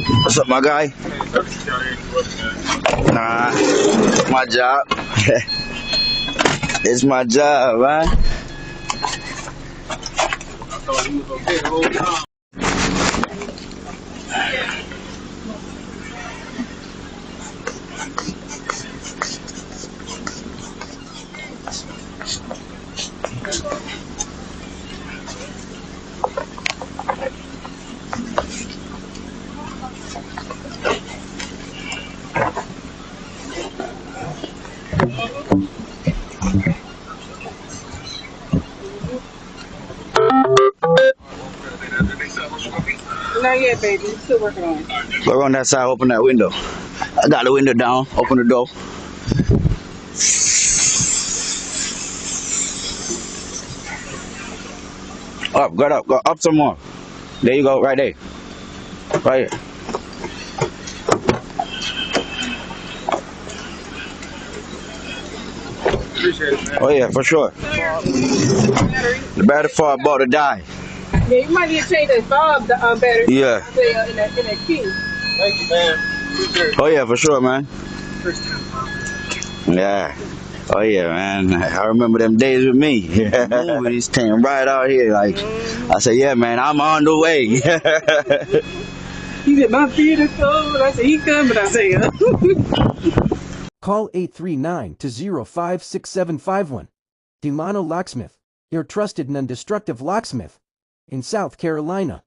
What's up, my guy? Nah, it's my job. It's my job, man. I thought he was okay the whole time. Not yet, baby. We're still working on it. Go on that side, open that window. I got the window down, open the door. Up, go up some more. There you go, right there. Right here. Appreciate it, man. Oh yeah, for sure. The battery for about to die. Yeah, you might need to change that bulb battery. Yeah. In that key. Thank you, man. Appreciate it. Oh yeah, for sure, man. First time, Yeah. Oh yeah, man. I remember them days with me. Movies came right out here. Like I said, yeah, man, I'm on the way. He said, my feet are cold. I said, he coming. I said, Call 839-056751. Delano Locksmith, your trusted non-destructive locksmith in South Carolina.